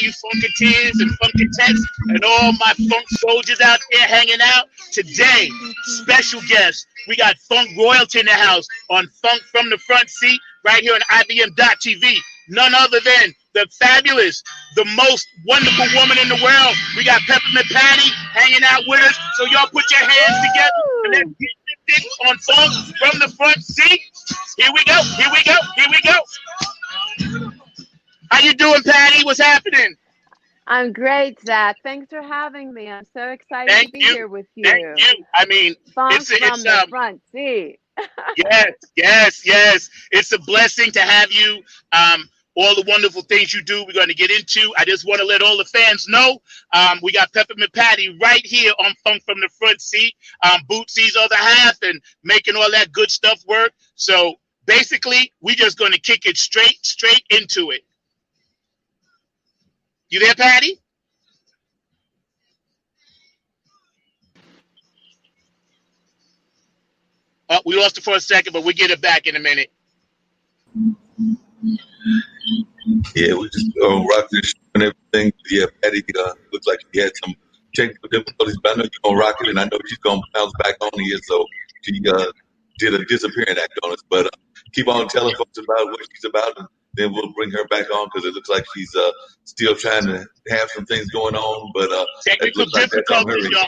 you Funketeers and Funketettes and all my funk soldiers out there hanging out. Today, special guest, we got Funk Royalty in the house on Funk from the Front Seat right here on IBM.TV. None other than the fabulous, the most wonderful woman in the world. We got Peppermint Patty hanging out with us. So y'all put your hands together and let's get this on Funk from the Front Seat. Here we go. Here we go. Here we go. How you doing, Patty? What's happening? I'm great, Zach. Thanks for having me. I'm so excited to be here with you. Thank you. I mean, Funk from the front seat. yes. It's a blessing to have you. All the wonderful things you do, we're going to get into. I just want to let all the fans know we got Peppermint Patty right here on Funk from the Front Seat. Bootsy's other half and making all that good stuff work. So basically, we're just going to kick it straight into it. You there, Patty? Oh, we lost it for a second, but we'll get it back in a minute. Yeah, we just rock this and everything. Yeah, Patty looks like she had some technical difficulties, but I know you're going to rock it, and I know she's going to bounce back on here. So she did a disappearing act on us. But keep on telling folks about what she's about, and then we'll bring her back on because it looks like she's still trying to have some things going on. But technical difficulties, y'all.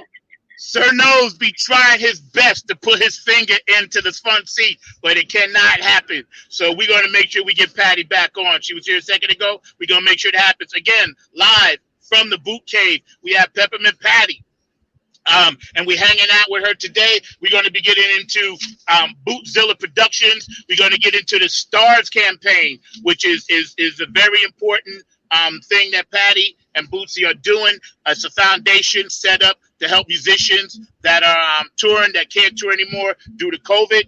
Sir Nose be trying his best to put his finger into the front seat, but it cannot happen. So we're going to make sure we get Patty back on. She was here a second ago. We're going to make sure it happens. Again, live from the Boot Cave, we have Peppermint Patty. And we're hanging out with her today. We're going to be getting into Bootzilla Productions. We're going to get into the STARS campaign, which is a very important thing that Patty and Bootsy are doing. It's a foundation set up to help musicians that are touring, that can't tour anymore due to COVID.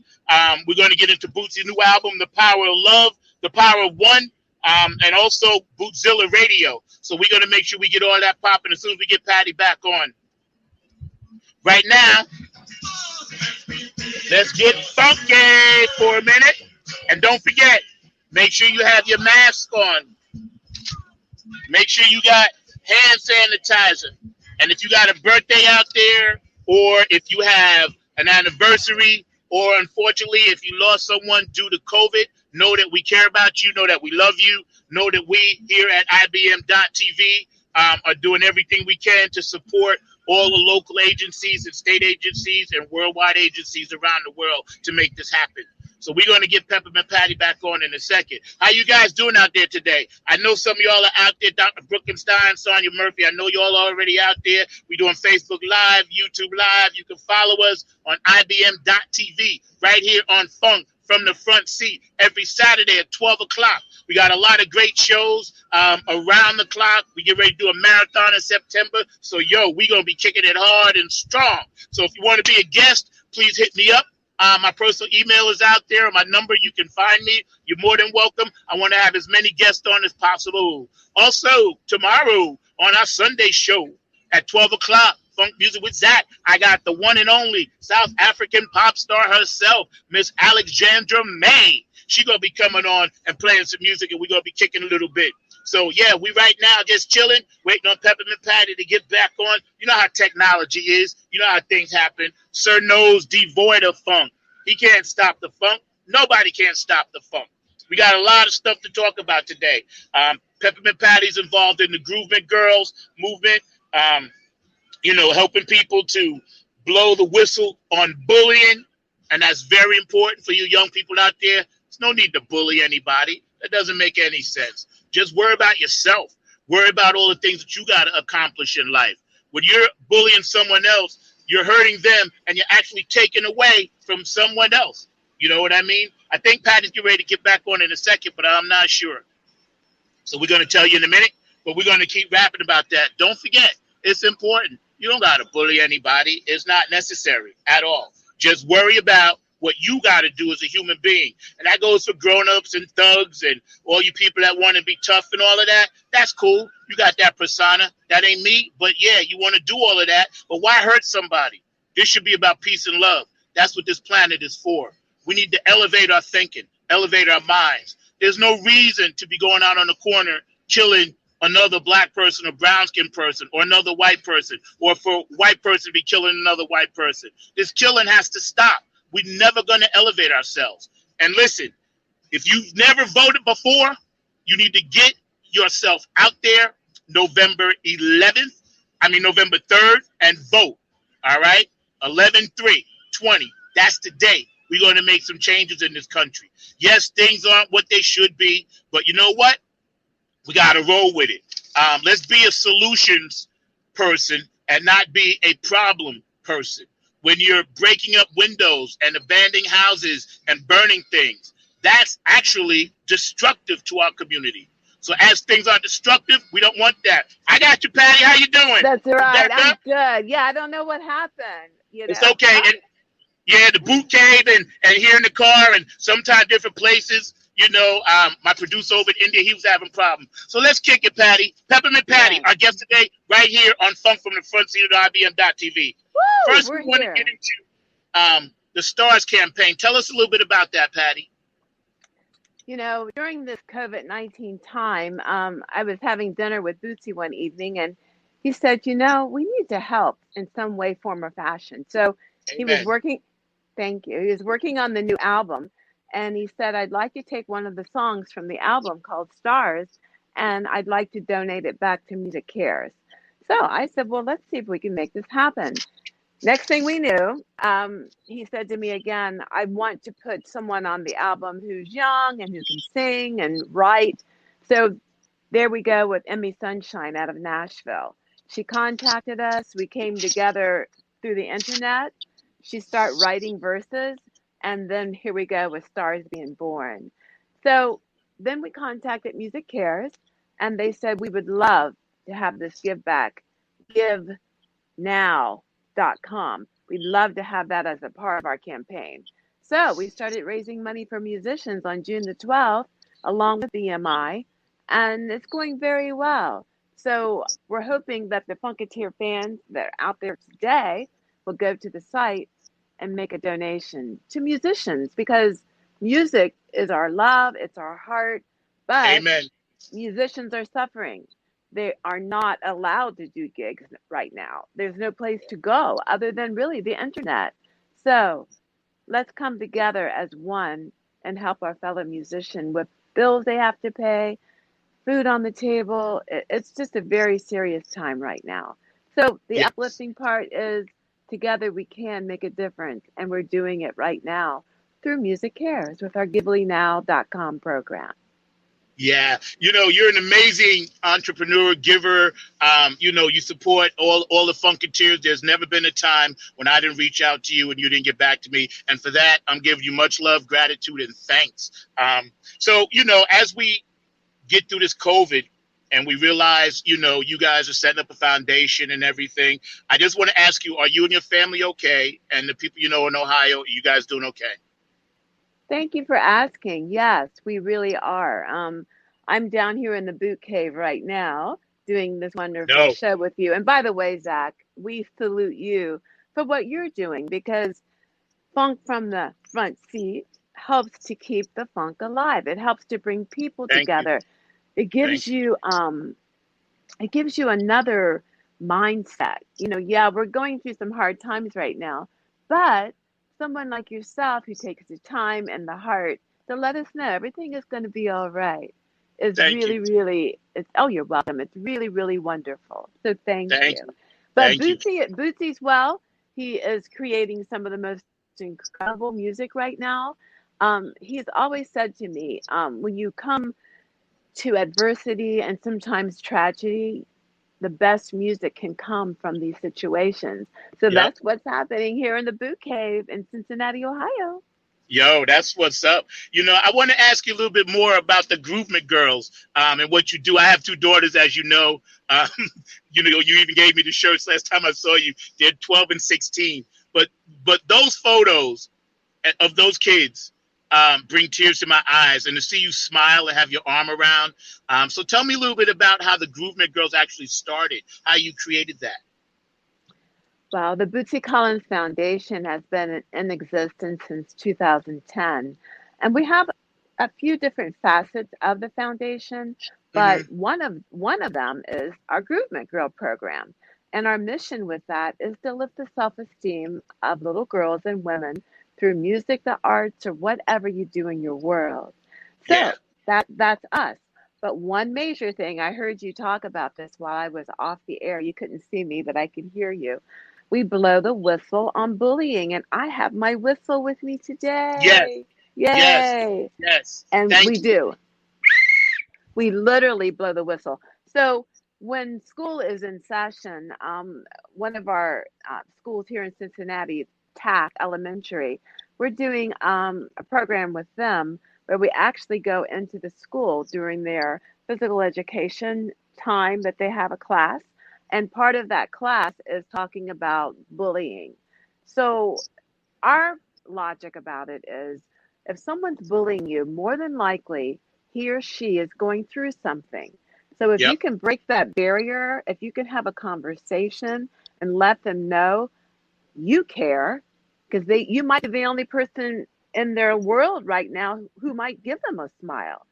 We're going to get into Bootsy's new album, The Power of Love, The Power of One, and also Bootzilla Radio. So we're going to make sure we get all that popping as soon as we get Patty back on. Right now, let's get funky for a minute. And don't forget, make sure you have your mask on. Make sure you got hand sanitizer. And if you got a birthday out there, or if you have an anniversary, or unfortunately, if you lost someone due to COVID, know that we care about you, know that we love you, know that we here at IBM.TV are doing everything we can to support all the local agencies and state agencies and worldwide agencies around the world to make this happen. So we're going to get Peppermint Patty back on in a second. How you guys doing out there today? I know some of y'all are out there. Dr. Brookenstein, Sonia Murphy, I know y'all are already out there. We're doing Facebook Live, YouTube Live. You can follow us on IBM.TV right here on Funk from the Front Seat every Saturday at 12 o'clock. We got a lot of great shows around the clock. We get ready to do a marathon in September. So, we're going to be kicking it hard and strong. So if you want to be a guest, please hit me up. My personal email is out there. My number, you can find me. You're more than welcome. I want to have as many guests on as possible. Also, tomorrow on our Sunday show at 12 o'clock, Funk Music with Zach, I got the one and only South African pop star herself, Miss Alexandra May. She's going to be coming on and playing some music, and we're going to be kicking a little bit. So, we right now just chilling, waiting on Peppermint Patty to get back on. You know how technology is. You know how things happen. Sir Knows devoid of funk. He can't stop the funk. Nobody can stop the funk. We got a lot of stuff to talk about today. Peppermint Patty's involved in the Groovement Girls movement, helping people to blow the whistle on bullying. And that's very important for you young people out there. There's no need to bully anybody. That doesn't make any sense. Just worry about yourself. Worry about all the things that you got to accomplish in life. When you're bullying someone else, you're hurting them, and you're actually taking away from someone else. You know what I mean? I think Patty's getting ready to get back on in a second, but I'm not sure. So we're going to tell you in a minute, but we're going to keep rapping about that. Don't forget, it's important. You don't got to bully anybody. It's not necessary at all. Just worry about what you got to do as a human being. And that goes for grown-ups and thugs and all you people that want to be tough and all of that. That's cool. You got that persona. That ain't me. But, you want to do all of that. But why hurt somebody? This should be about peace and love. That's what this planet is for. We need to elevate our thinking, elevate our minds. There's no reason to be going out on the corner, chilling, another black person or brown skinned person or another white person, or for a white person to be killing another white person. This killing has to stop. We're never going to elevate ourselves. And listen, if you've never voted before, you need to get yourself out there November 3rd, and vote. All right? 11/3/20. That's the day we're going to make some changes in this country. Yes, things aren't what they should be, but you know what? We got to roll with it. Let's be a solutions person and not be a problem person. When you're breaking up windows and abandoning houses and burning things, that's actually destructive to our community. So as things are destructive, we don't want that. I got you, Patty. How you doing? That's right. I'm good. Yeah, I don't know what happened. It's okay. The boot cave and here in the car and sometimes different places. My producer over in India, he was having problems. So let's kick it, Patty. Peppermint Patty, our guest today, right here on Funk from the Front Seat of IBM.TV. First, we want to get into the STARS campaign. Tell us a little bit about that, Patty. During this COVID-19 time, I was having dinner with Bootsy one evening, and he said, we need to help in some way, form, or fashion. So he was working, thank you, he was working on the new album, and he said, I'd like to take one of the songs from the album called Stars, and I'd like to donate it back to Music Cares. So I said, well, let's see if we can make this happen. Next thing we knew, he said to me again, I want to put someone on the album who's young and who can sing and write. So there we go with Emmy Sunshine out of Nashville. She contacted us. We came together through the internet. She started writing verses. And then here we go with Stars being born. So then we contacted Music Cares, and they said we would love to have this give back. GiveNow.com. We'd love to have that as a part of our campaign. So we started raising money for musicians on June the 12th, along with BMI, and it's going very well. So we're hoping that the Funketeer fans that are out there today will go to the site and make a donation to musicians, because music is our love, it's our heart, but Amen. Musicians are suffering. They are not allowed to do gigs right now. There's no place to go other than really the internet. So let's come together as one and help our fellow musician with bills they have to pay, food on the table. It's just a very serious time right now. So the uplifting part is together we can make a difference, and we're doing it right now through Music Cares with our GiveNow.com program. Yeah, you're an amazing entrepreneur, giver. You support all the Funketeers. There's never been a time when I didn't reach out to you and you didn't get back to me. And for that, I'm giving you much love, gratitude, and thanks. So, as we get through this COVID and we realize, you guys are setting up a foundation and everything, I just want to ask you, are you and your family okay? And the people in Ohio, are you guys doing okay? Thank you for asking. Yes, we really are. I'm down here in the boot cave right now doing this wonderful show with you. And by the way, Zach, we salute you for what you're doing, because Funk from the Front Seat helps to keep the funk alive. It helps to bring people together. It gives you another mindset. We're going through some hard times right now, but someone like yourself who takes the time and the heart to let us know everything is going to be all right is really, you're welcome. It's really, really wonderful. So thank you. But Bootsy's well, he is creating some of the most incredible music right now. He's always said to me, when you come to adversity and sometimes tragedy, the best music can come from these situations. So that's what's happening here in the Boot Cave in Cincinnati, Ohio. Yo, that's what's up. I want to ask you a little bit more about the Groovement Girls and what you do. I have two daughters, as you know. You even gave me the shirts last time I saw you. They're 12 and 16. But those photos of those kids bring tears to my eyes, and to see you smile and have your arm around. So tell me a little bit about how the Groovement Girls actually started, how you created that. Well, the Bootsy Collin Foundation has been in existence since 2010, and we have a few different facets of the foundation. But one of them is our Groovement Girl program. And our mission with that is to lift the self-esteem of little girls and women through music, the arts, or whatever you do in your world. Yeah. So that's us. But one major thing, I heard you talk about this while I was off the air. You couldn't see me, but I could hear you. We blow the whistle on bullying, and I have my whistle with me Yes. today. Yes. Yay! Yes. And we Thank you. do. We literally blow the whistle. So when school is in session, one of our schools here in Cincinnati, TAC Elementary, we're doing a program with them where we actually go into the school during their physical education time that they have a class. And part of that class is talking about bullying. So our logic about it is if someone's bullying you, more than likely he or she is going through something. So if you Yep. can break that barrier, if you can have a conversation and let them know you care, because they you might be the only person in their world right now who might give them a smile.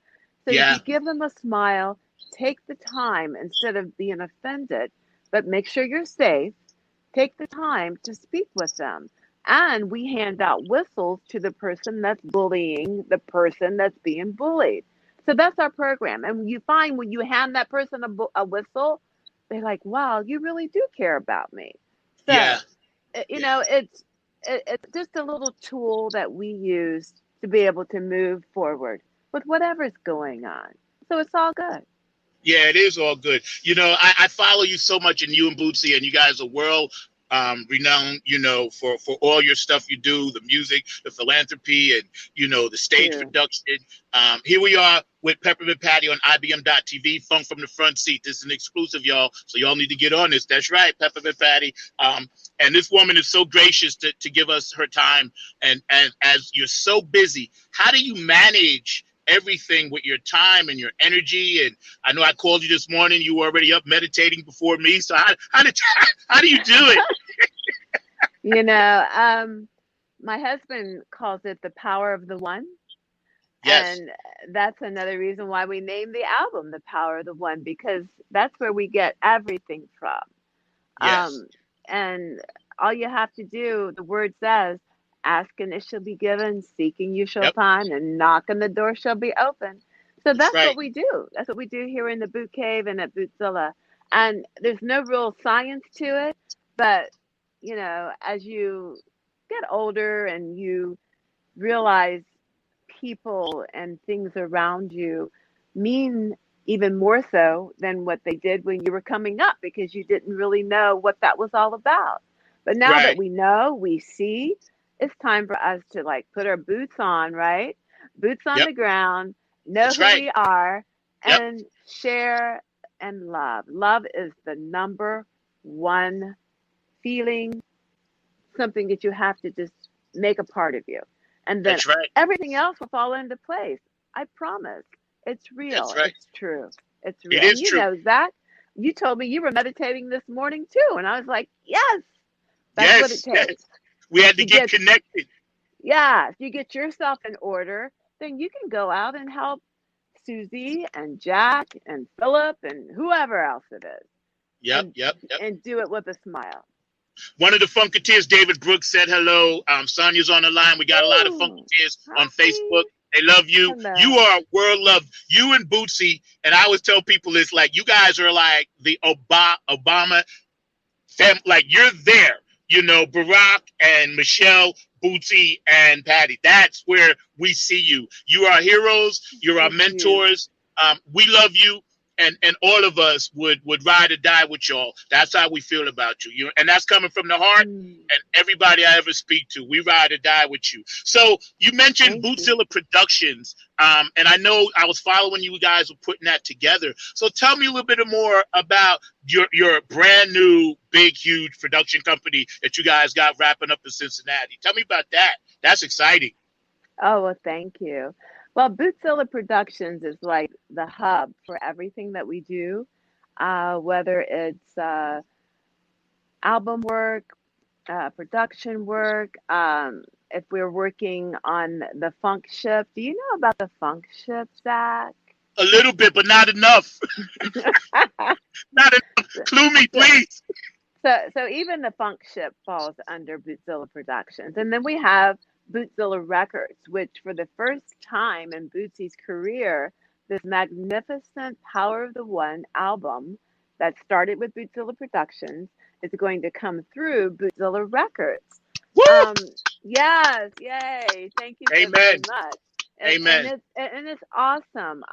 So if Yeah. you give them a smile, take the time instead of being offended, but make sure you're safe. Take the time to speak with them. And we hand out whistles to the person that's bullying the person that's being bullied. So that's our program. And you find when you hand that person a whistle, they're like, wow, you really do care about me. Yeah. So, it's just a little tool that we use to be able to move forward with whatever's going on. So it's all good. Yeah, it is all good. I follow you so much, and you and Bootsy, and you guys are world renowned, for all your stuff you do, the music, the philanthropy, and, the stage Too. production. Here we are with Peppermint Patty on IBM.TV, Funk from the Front Seat. This is an exclusive, y'all, so y'all need to get on this. That's right, Peppermint Patty. And this woman is so gracious to give us her time. And as you're so busy, how do you manage everything with your time and your energy? And I know I called you this morning. You were already up meditating before me. So how do you do it? You know, my husband calls it the power of the one. Yes. And that's another reason why we named the album The Power of the One, because that's where we get everything from. Yes. And all you have to do, the word says, ask and it shall be given, seeking you shall Yep. find, and knock and the door shall be open. So That's that's what right. we do. That's what we do here in the Boot Cave and at Bootzilla. And there's no real science to it, but as you get older and you realize people and things around you mean even more so than what they did when you were coming up because you didn't really know what that was all about. But now that Right. we know, we see, it's time for us to like put our boots on, right? Boots on Yep. the ground, know That's who right. we are, Yep. and share and love. Love is the number one feeling, something that you have to just make a part of you. And then That's right. everything else will fall into place. I promise. It's That's real. right. It's true. It's real. It And is true. Zach, you told me you were meditating this morning too. And I was like, yes, that's what it Yes. Yes. takes. We had to You get get, connected. yeah, if you get yourself in order, then you can go out and help Susie and Jack and Philip and whoever else it is Yep. and Yep. Yep. and do it with a smile. One of the Funketeers, David Brooks, said hello. Sonia's on the line. We got a lot of Ooh, Funketeers on Facebook. hi. They love you. You Hello. are world loved. You and Bootsy, and I always tell people it's like you guys are like the Obama like you're there. Barack and Michelle, Bootsy and Patty. That's where we see you. You are heroes. You're our Thank you. mentors. We love you, and all of us would ride or die with y'all. That's how we feel about you. And that's coming from the heart. Mm, And everybody I ever speak to, we ride or die with you. So you mentioned thank you. Bootzilla Productions, and I know I was following you guys were putting that together. So tell me a little bit more about your brand new big huge production company that you guys got wrapping up in Cincinnati. Tell me about that. That's exciting. Oh, well, thank you. Well, Bootzilla Productions is like the hub for everything that we do, whether it's album work, production work. If we're working on the funk shift, do you know about the funk shift, Zach? A little bit, but not enough. Not enough. Clue me, please. So even the funk ship falls under Bootzilla Productions. And then we have Bootzilla Records, which for the first time in Bootsy's career, this magnificent Power of the One album that started with Bootzilla Productions is going to come through Bootzilla Records. Woo! Yes, yay. Thank you so Amen. very much. Amen. And it's awesome.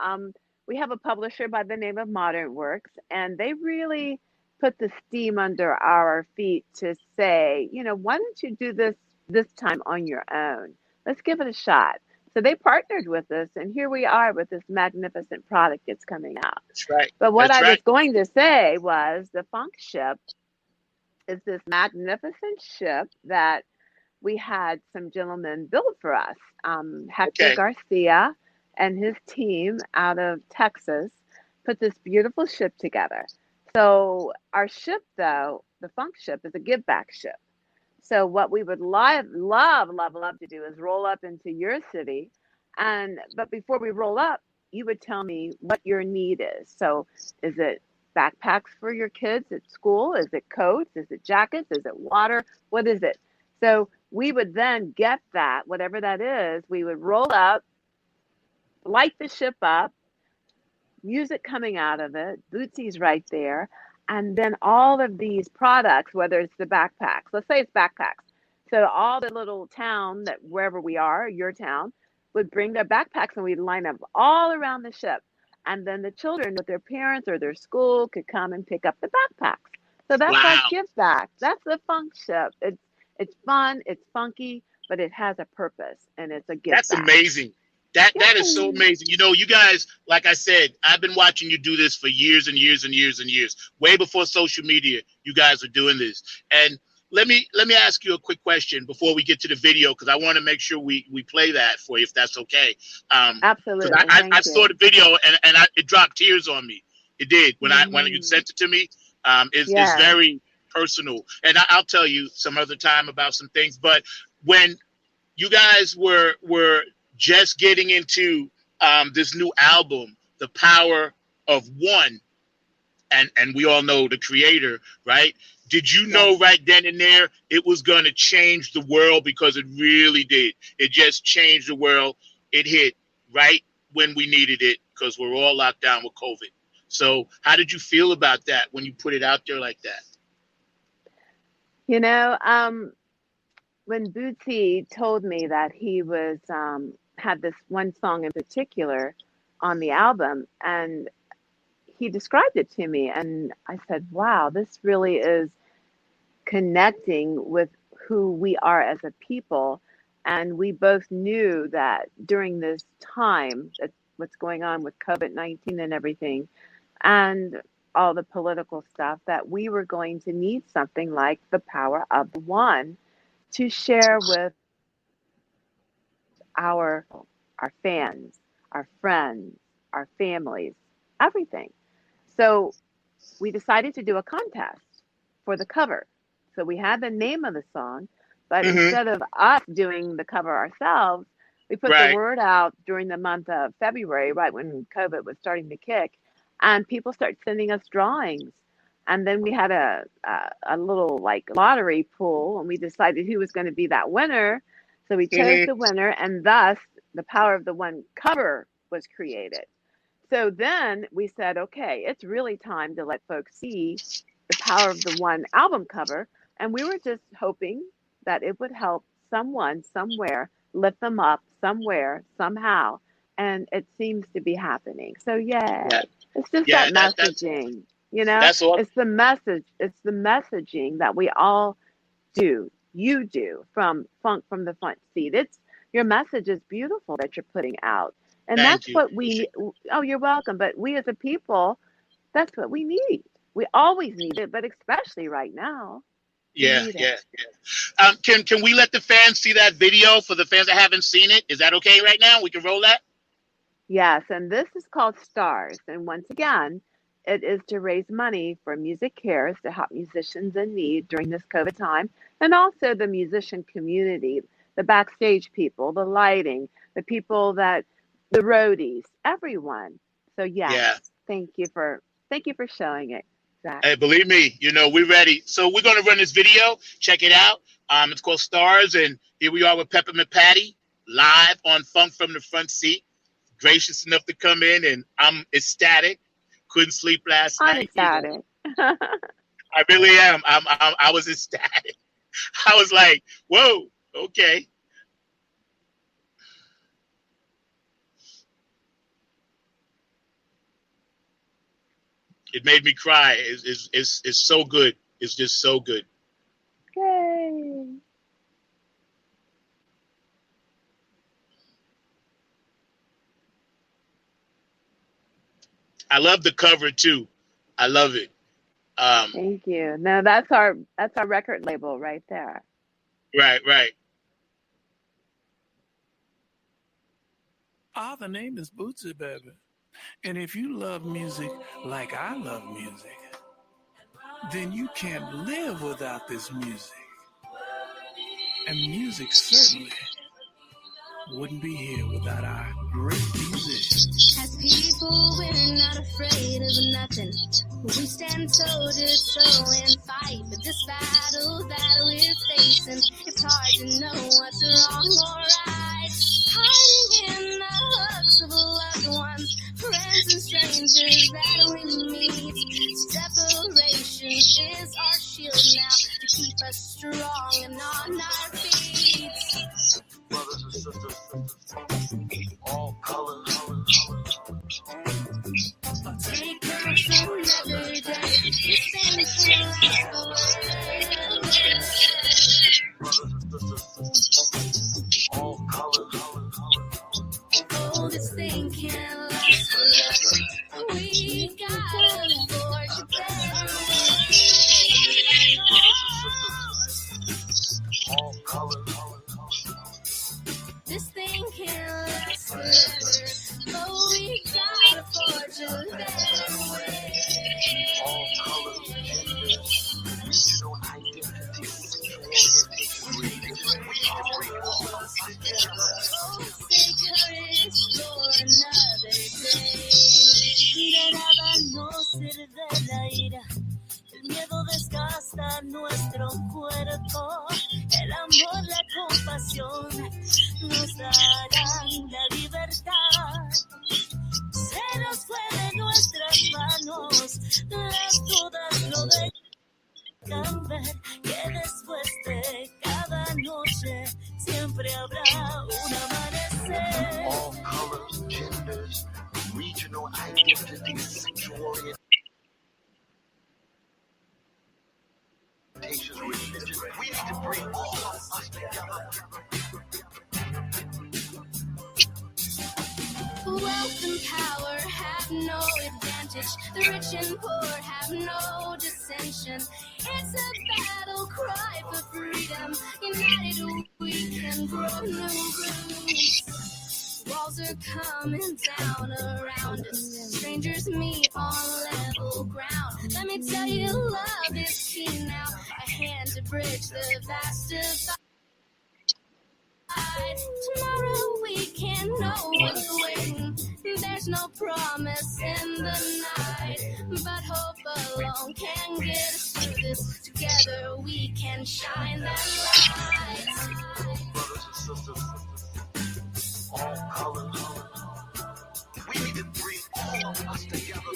We have a publisher by the name of Modern Works, and they really put the steam under our feet to say, why don't you do this time on your own? Let's give it a shot. So they partnered with us, and here we are with this magnificent product that's coming out. That's right. But what That's I right. was going to say was the Funk Ship is this magnificent ship that we had some gentlemen build for us. Hector Garcia and his team out of Texas put this beautiful ship together. So our ship, though, the Funk Ship, is a give back ship. So what we would love to do is roll up into your city, but before we roll up, you would tell me what your need is. So is it backpacks for your kids at school? Is it coats? Is it jackets? Is it water? What is it? So we would then get that, whatever that is, we would roll up, light the ship up, music coming out of it, Bootsy's right there, and then all of these products, whether it's the backpacks, let's say it's backpacks. So all the little town that wherever we are, your town, would bring their backpacks and we'd line up all around the ship. And then the children with their parents or their school could come and pick up the backpacks. So that's our give back. That's the Funk Ship. It's fun, it's funky, but it has a purpose and it's a give back. That's amazing. That is so amazing. You guys, like I said, I've been watching you do this for years and years and years and years. Way before social media, you guys are doing this. And let me ask you a quick question before we get to the video, because I want to make sure we play that for you, if that's okay. Absolutely. I saw the video and it dropped tears on me. It did when you sent it to me. It's very personal, and I'll tell you some other time about some things. But when you guys were just getting into this new album, The Power of One, and we all know the creator, right? Did you know right then and there it was going to change the world? Because it really did. It just changed the world. It hit right when we needed it because we're all locked down with COVID. So how did you feel about that when you put it out there like that? When Bootsy told me that he was had this one song in particular on the album, and he described it to me, and I said, wow, this really is connecting with who we are as a people. And we both knew that during this time, that what's going on with COVID-19 and everything, and all the political stuff, that we were going to need something like the Power of the One to share with our fans, our friends, our families, everything. So we decided to do a contest for the cover. So we had the name of the song, but instead of us doing the cover ourselves, we put the word out during the month of February, right when COVID was starting to kick, and people started sending us drawings. And then we had a little lottery pool, and we decided who was going to be that winner. So we chose the winner, and thus the Power of the One cover was created. So then we said, okay, it's really time to let folks see the Power of the One album cover. And we were just hoping that it would help someone somewhere lift them up somewhere, somehow. And it seems to be happening. So it's just that messaging. That's all. It's the message. It's the messaging that we all do. You do from the front seat. Your message is beautiful that you're putting out. And that's what we, oh, you're welcome. But we as a people, that's what we need. We always need it, but especially right now. Yeah. Can we let the fans see that video for the fans that haven't seen it? Is that okay right now? We can roll that? Yes, and this is called Stars. And once again, it is to raise money for Music Cares to help musicians in need during this COVID time, and also the musician community, the backstage people, the lighting, the people the roadies, everyone. So yes, Yeah. thank you for showing it, Zach. Hey, believe me, we're ready. So we're gonna run this video. Check it out. It's called Stars, and here we are with Peppermint Patty live on Funk from the Front Seat. Gracious enough to come in, and I'm ecstatic. Couldn't sleep last I'm night. ecstatic. I really am. I was ecstatic. I was like, whoa, okay. It made me cry. It's so good. It's just so good. Yay. I love the cover too. I love it. Thank you. No, that's our record label right there. Right. The name is Bootsy, baby. And if you love music like I love music, then you can't live without this music. And music certainly wouldn't be here without our great musicians. As people, we're not afraid of nothing. We stand toe to toe and fight. But this battle that we're facing, it's hard to know what's wrong or right. Hiding in the hugs of loved ones, friends and strangers that we meet. Separation is our shield now to keep us strong and on our feet. Brothers and sisters, all colors. Take us another day. This thing can last Brothers and sisters, all colors. Oh, this thing can last forever. We gotta forge a better way. All colors. This thing can last forever. Oh, we gotta forge a better way. All colors, genders, regional identities, sexual orientation, we need to bring all of us together. Oh, say courage for another day. De nada nos sirve la ira. El miedo desgasta nuestro cuerpo. El amor, la compasión nos darán la libertad. Se nos fue de nuestras manos. Las dudas no dejan ver que después de cada noche siempre habrá un amanecer. All colors, genders, regional identities, sexual orientation, religion. We need to bring all of us together. Wealth and power have no advantage. The rich and poor have no dissension. It's a battle cry for freedom. United we can grow new roots. Walls are coming down around us. Strangers meet on level ground. Let me tell you, love is key now. A hand to bridge the vast divide. Tomorrow we can know what's waiting. There's no promise in the night, but hope alone can get us through this. Together we can shine that light. Brothers and sisters, all colors. We need to bring all of us together.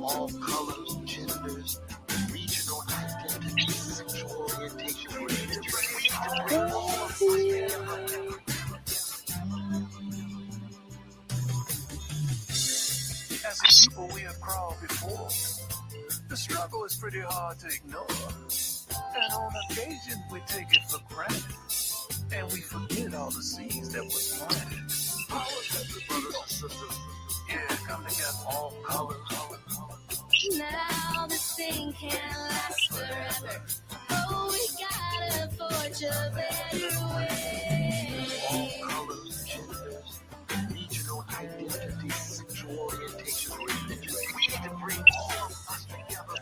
All colors, genders, regional identities, sexual orientation, religion. We need to bring all of us together. As a people, we have crawled before. The struggle is pretty hard to ignore. And on occasion, we take it for granted. And we forget all the seeds that was planted. Brothers and sisters, Yeah, come together. all colors. Now this thing can't last forever. Oh, we gotta forge a better way. All colors, genders, regional identities, sexual orientation, religion. We need to bring all of us together.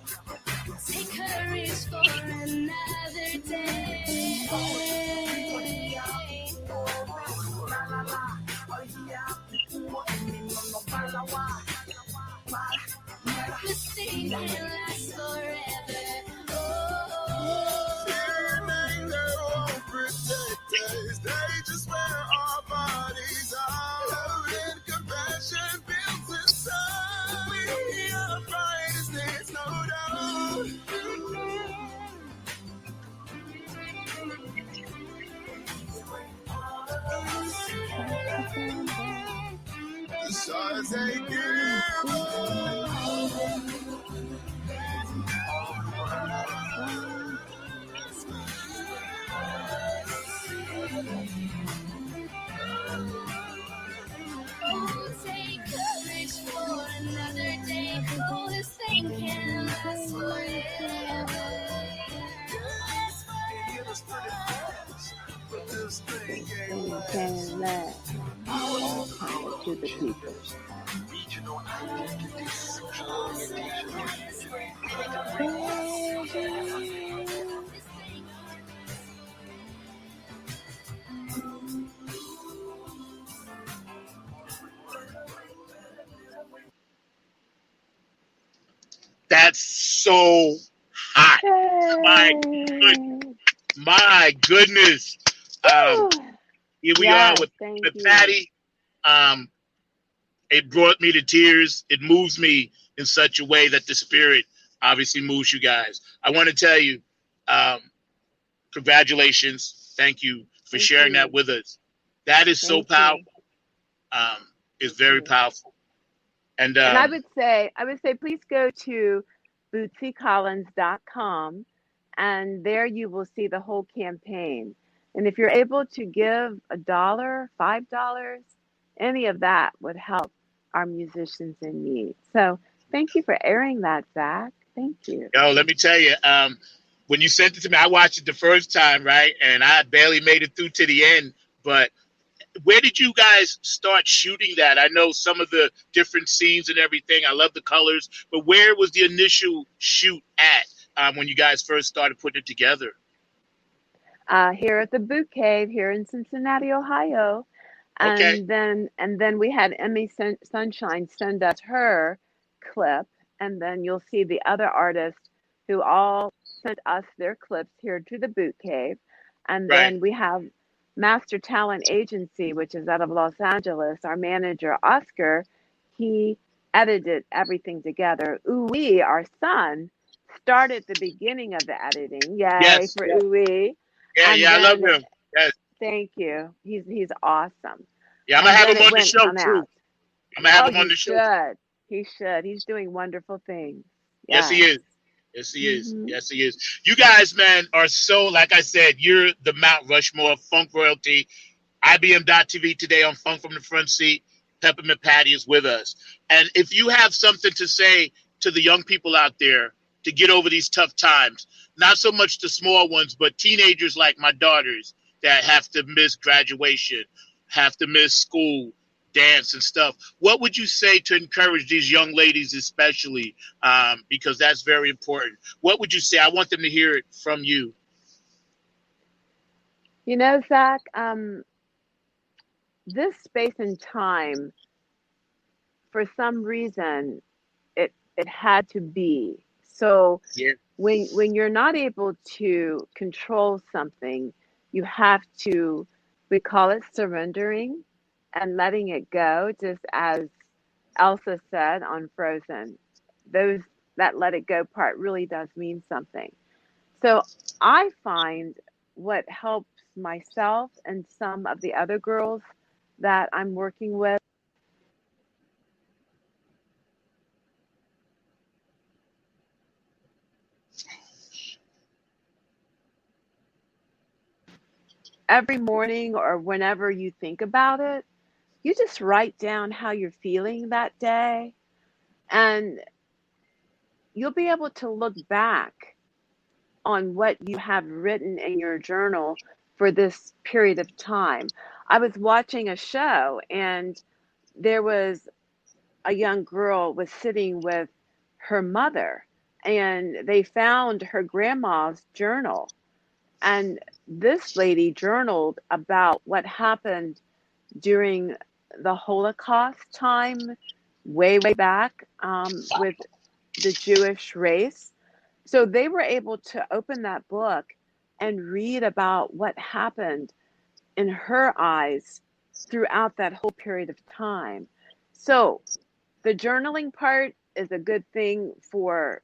Take courage for another day. can last forever. They just wear our bodies out. Love and compassion builds inside. We are brightest, there's no doubt. The stars they give Take courage for another day. Oh, this thing can last forever. Can let all power to the people. regional identity, sexual orientation. That's so hot. My goodness. Here we are with Patty. It brought me to tears. It moves me in such a way that the spirit obviously moves you guys. I want to tell you, congratulations. Thank you for sharing that with us. That is so powerful. It's very powerful. And I would say, please go to bootsycollins.com, and there you will see the whole campaign. And if you're able to give $1, $5, any of that would help our musicians in need. So thank you for airing that, Zach. Thank you. Yo, let me tell you, when you sent it to me, I watched it the first time, right? And I barely made it through to the end. But where did you guys start shooting that? I know some of the different scenes and everything. I love the colors. But where was the initial shoot at when you guys first started putting it together? Here at the Boot Cave here in Cincinnati, Ohio. And then we had Emmy Sunshine send us her clip, and then you'll see the other artists who all sent us their clips here to the Boot Cave. And then we have Master Talent Agency, which is out of Los Angeles. Our manager, Oscar, he edited everything together. Uwe, our son, started the beginning of the editing. Yay for Uwe. Yeah, I love him. Yes. Thank you. He's awesome. Yeah, I'm going to have him on the show, too. I'm going to have him on the show. He should. He's doing wonderful things. Yes, he is. Yes, he is. Yes, he is. You guys, man, are so, like I said, you're the Mount Rushmore of funk royalty. IBM.TV today on Funk from the Front Seat. Peppermint Patty is with us. And if you have something to say to the young people out there to get over these tough times, not so much the small ones, but teenagers like my daughters that have to miss graduation, have to miss school, dance and stuff. What would you say to encourage these young ladies especially, because that's very important? What would you say? I want them to hear it from you. You know, Zach, this space and time, for some reason, it had to be. So when you're not able to control something, you have to, we call it surrendering and letting it go, just as Elsa said on Frozen. That let it go part really does mean something. So I find what helps myself and some of the other girls that I'm working with, every morning or whenever you think about it, you just write down how you're feeling that day, and you'll be able to look back on what you have written in your journal for this period of time. I was watching a show, and there was a young girl was sitting with her mother, and they found her grandma's journal. And this lady journaled about what happened during the Holocaust time, way back, with the Jewish race. So they were able to open that book and read about what happened in her eyes throughout that whole period of time. So the journaling part is a good thing for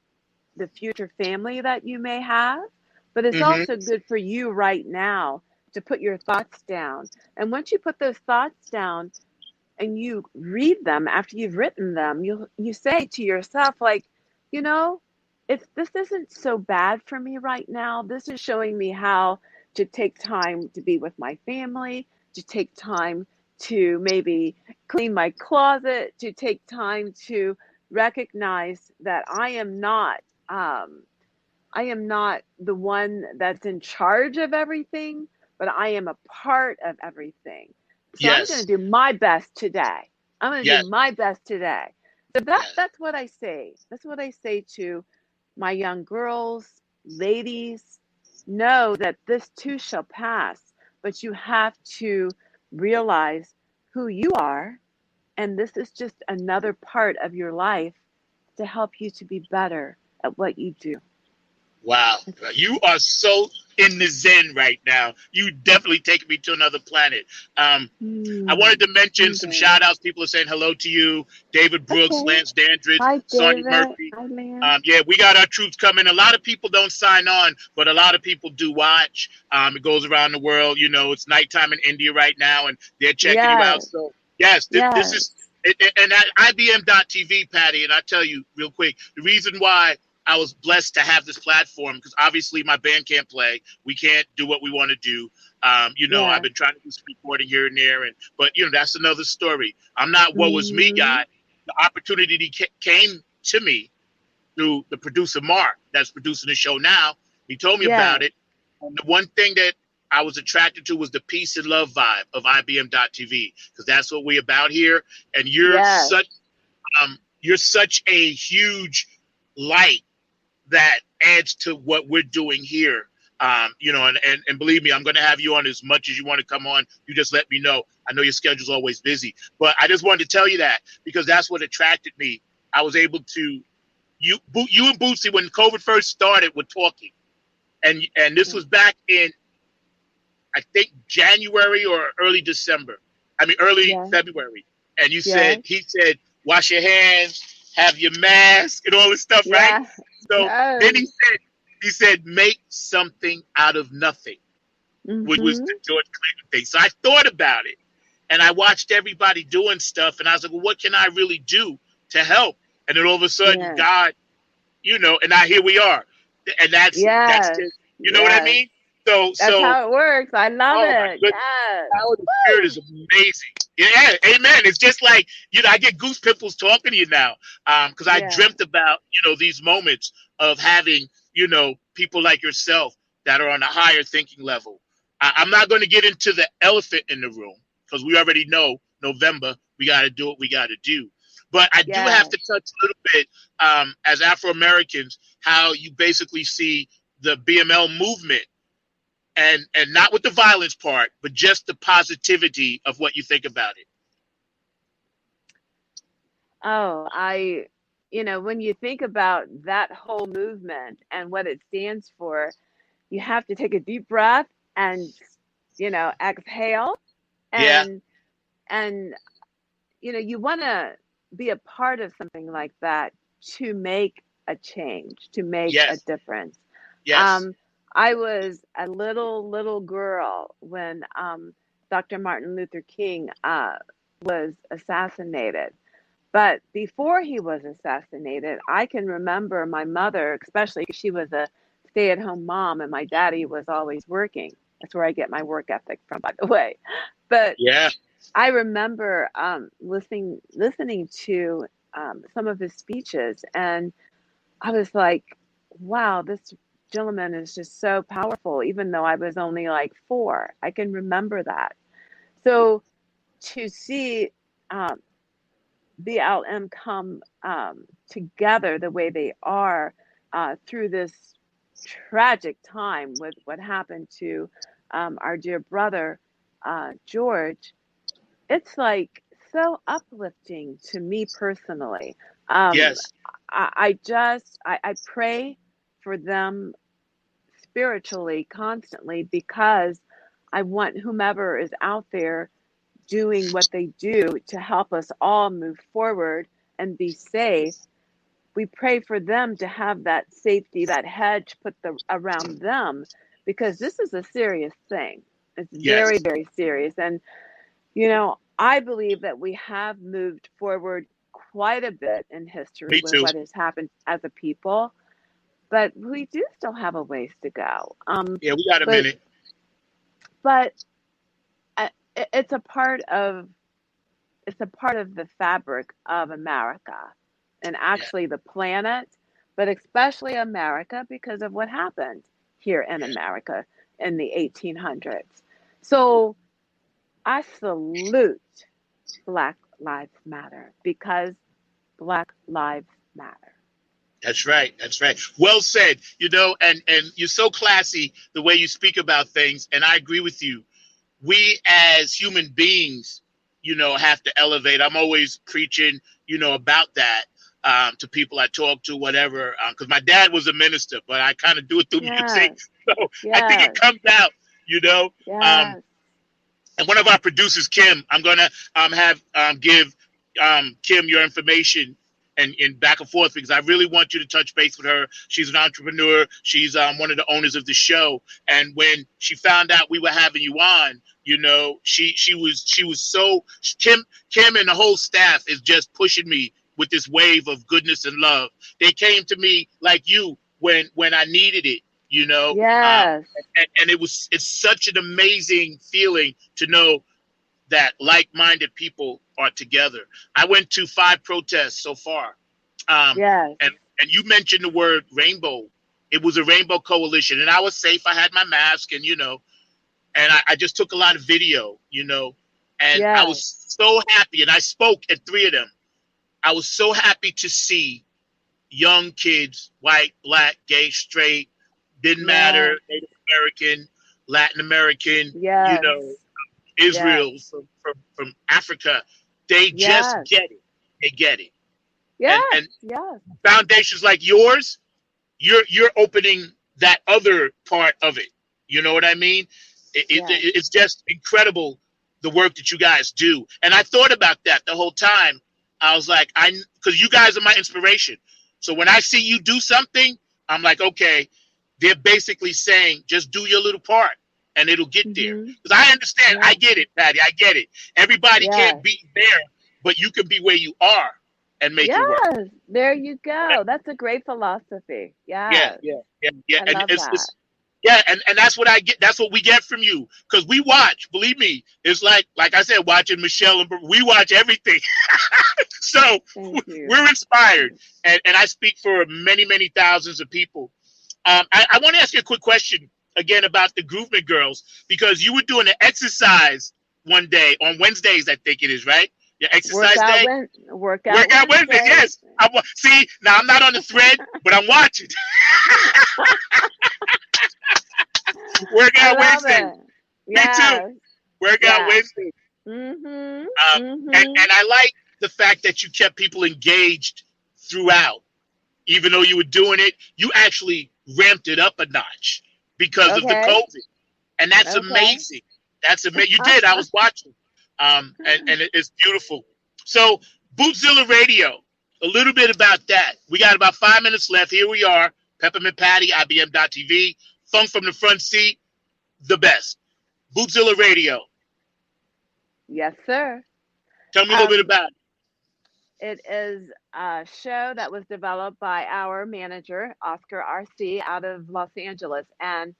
the future family that you may have, but it's Mm-hmm. also good for you right now to put your thoughts down. And once you put those thoughts down and you read them after you've written them, you say to yourself, like, you know, if this isn't so bad for me right now, this is showing me how to take time to be with my family, to take time to maybe clean my closet, to take time to recognize that um, I am not the one that's in charge of everything, but I am a part of everything. So I'm going Yes. to do my best today. I'm going to Yes. do my best today. So Yes. that's what I say. That's what I say to my young girls, ladies. Know that this too shall pass, but you have to realize who you are, and this is just another part of your life to help you to be better at what you do. Wow. You are so in the zen right now. You definitely taking me to another planet. I wanted to mention some Okay. shout outs. People are saying hello to you. David Brooks, Okay. Lance Dandridge, Hi, Sonny David. Murphy. Hi, Lance. Yeah, we got our troops coming. A lot of people don't sign on, but a lot of people do watch. It goes around the world. You know, it's nighttime in India right now, and they're checking you out. Yes. So, yes, this Yes. is, and at IBM.TV, Patty, and I tell you real quick, the reason why I was blessed to have this platform, because obviously my band can't play. We can't do what we want to do. You know, I've Yes. been trying to do some recording here and there, but you know, that's another story. I'm not what was me Mm-hmm. guy. The opportunity came to me through the producer Mark, that's producing the show now. He told me about Yes. it. And the one thing that I was attracted to was the peace and love vibe of IBM.TV, because that's what we're about here. And Yes. you're such a huge light that adds to what we're doing here. You know, and believe me, I'm going to have you on as much as you want to come on. You just let me know. I know your schedule's always busy, but I just wanted to tell you that because that's what attracted me. I was able to, you and Bootsy, when COVID first started, were talking, and this was back in, I think, January or early December. I mean, early Yes. February. And he Yes. said, wash your hands, have your mask, and all this stuff, right? Yes. So then Yes. he said, make something out of nothing, which was Mm-hmm. the George Clinton thing. So I thought about it, and I watched everybody doing stuff, and I was like, well, what can I really do to help? And then all of a sudden, Yes. God, you know, and now here we are, and that's Yes. just, you know what I Yes. mean? So That's how it works. I love oh my it. goodness, Yes. the power of the spirit Woo! is amazing. Yeah, amen. It's just like, you know, I get goose pimples talking to you now, because I Yeah. dreamt about, you know, these moments of having, you know, people like yourself that are on a higher thinking level. I'm not going to get into the elephant in the room because we already know November we got to do what we got to do. But I do have Yes. to touch a little bit, as Afro Americans, how you basically see the BML movement, and not with the violence part, but just the positivity of what you think about it. Oh, when you think about that whole movement and what it stands for, you have to take a deep breath and, exhale Yeah. and, and, you want to be a part of something like that to make a change, to make a Yes. difference. Yes. Um, I was a little girl when Dr. Martin Luther King was assassinated. But before he was assassinated, I can remember my mother, especially because she was a stay-at-home mom and my daddy was always working. That's where I get my work ethic from, by the way. But Yeah. I remember listening to some of his speeches, and I was like, wow, this gentleman is just so powerful, even though I was only like 4. I can remember that. So to see um, BLM come together the way they are through this tragic time with what happened to our dear brother, George, it's like so uplifting to me personally. Yes. I pray for them spiritually constantly, because I want whomever is out there doing what they do to help us all move forward and be safe. We pray for them to have that safety, that hedge put around them, because this is a serious thing. It's very, Yes. very serious. And, I believe that we have moved forward quite a bit in history Me with too. what has happened as a people, but we do still have a ways to go. Yeah, we got a But minute. but it's a part of the fabric of America, and Yeah. actually the planet, but especially America, because of what happened here in Yeah. America in the 1800s. So I salute Black Lives Matter, because Black Lives Matter. That's right. That's right. Well said. And you're so classy the way you speak about things, and I agree with you. We as human beings, have to elevate. I'm always preaching, about that to people I talk to, whatever. Because my dad was a minister, but I kind of do it through music, Yes, so I think it yes, comes out. You know, um, yes. and one of our producers, Kim, I'm gonna have give Kim your information and back and forth, because I really want you to touch base with her. She's an entrepreneur. She's one of the owners of the show. And when she found out we were having you on, she was so Kim and the whole staff is just pushing me with this wave of goodness and love. They came to me like you when I needed it. Yes. And it's such an amazing feeling to know that like-minded people are together. I went to 5 protests so far, Yes. and you mentioned the word rainbow. It was a rainbow coalition, and I was safe. I had my mask, and and I just took a lot of video, and I Yes. was so happy. And I spoke at 3 of them. I was so happy to see young kids, white, black, gay, straight, didn't matter, Yes. Native American, Latin American, Yes. Yes. Israel, from Africa. They just Yes. get it. They get it. Yes. And Yes. foundations like yours, you're opening that other part of it. You know what I mean? Yes. It's just incredible the work that you guys do. And I thought about that the whole time. I was like, because you guys are my inspiration. So when I see you do something, I'm like, okay, they're basically saying, just do your little part and it'll get there. Mm-hmm. Because I understand, I Yes. get it, Patty, I get it. Everybody Yes. can't be there, but you can be where you are and make it work. Yes. There you go. That's a great philosophy. Yeah, Yes. yeah. I And love that. and that's what I get. That's what we get from you, because we watch. Believe me, it's like I said, watching Michelle and we watch everything. So Thank you. we're inspired, and I speak for many thousands of people. I want to ask you a quick question again about the Groovement Girls, because you were doing an exercise one day on Wednesdays, I think it is, right? Your exercise day. Workout Workout Wednesday, Wednesday. yes. See, now I'm not on the thread, but I'm watching. I Workout love Wednesday. it. Me too. Yes. Workout Yes. Wednesday. Mm-hmm. And Mm-hmm. I like the fact that you kept people engaged throughout. Even though you were doing it, you actually ramped it up a notch because of the Okay. COVID. And that's Okay. amazing. That's amazing. You did. I was watching. And it's beautiful. So Bootzilla Radio, a little bit about that. We got about 5 minutes left. Here we are. Peppermint Patty, IBM.TV. Funk from the front seat, the best. Bootzilla Radio. Yes, sir. Tell me a little bit about it. It is a show that was developed by our manager, Oscar RC, out of Los Angeles. And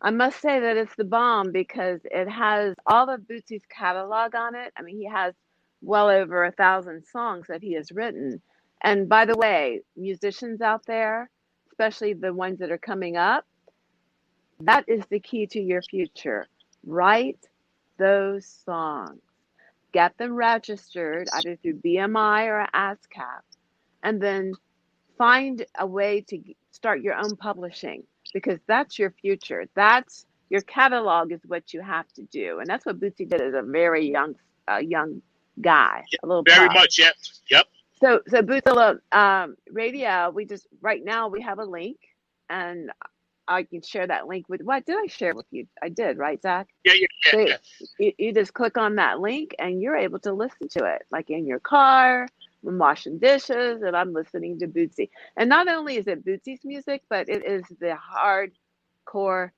I must say that it's the bomb, because it has all of Bootsy's catalog on it. I mean, he has well over 1,000 songs that he has written. And by the way, musicians out there, especially the ones that are coming up, that is the key to your future. Write those songs. Get them registered either through BMI or ASCAP, and then find a way to start your own publishing, because that's your future. That's your catalog is what you have to do, and that's what Bootsy did as a very young guy, a little Very pup. much, yep. So Bootsy Radio, right now we have a link, and I can share that link with. What did I share with you? I did, right, Zach? Yeah, So yeah. you just click on that link, and you're able to listen to it, like in your car, when washing dishes, and I'm listening to Bootsy. And not only is it Bootsy's music, but it is the hardcore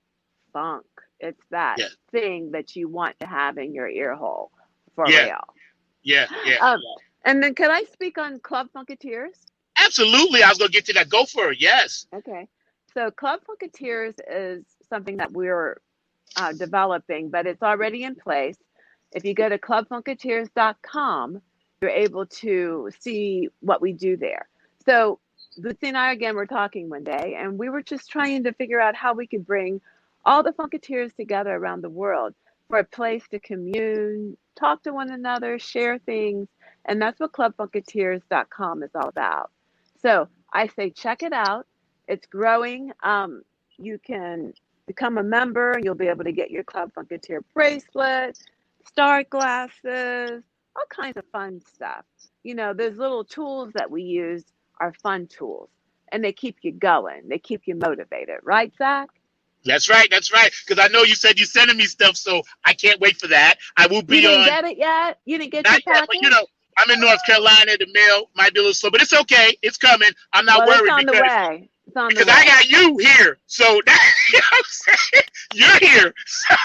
funk. It's that Yeah. thing that you want to have in your ear hole for Yeah. real. Yeah. And then could I speak on Club Funketeers? Absolutely. I was going to get to that. Go for it. Yes. Okay. So Club Funketeers is something that we're developing, but it's already in place. If you go to clubfunketeers.com, you're able to see what we do there. So Bootsy and I, again, were talking one day, and we were just trying to figure out how we could bring all the Funketeers together around the world for a place to commune, talk to one another, share things. And that's what clubfunketeers.com is all about. So I say, check it out. It's growing. You can become a member, and you'll be able to get your Club Funketeer bracelet, star glasses, all kinds of fun stuff. Those little tools that we use are fun tools, and they keep you going. They keep you motivated. Right, Zach? That's right. That's right. Because I know you said you're sending me stuff, so I can't wait for that. I will be You didn't on. get it yet? You didn't get Not your yet, package? but I'm in North Carolina. The mail might be a little slow, but it's okay. It's coming. I'm not Well, it's worried on the way. It's on the because way. I got you here. So that, you know what I'm saying? You're here. So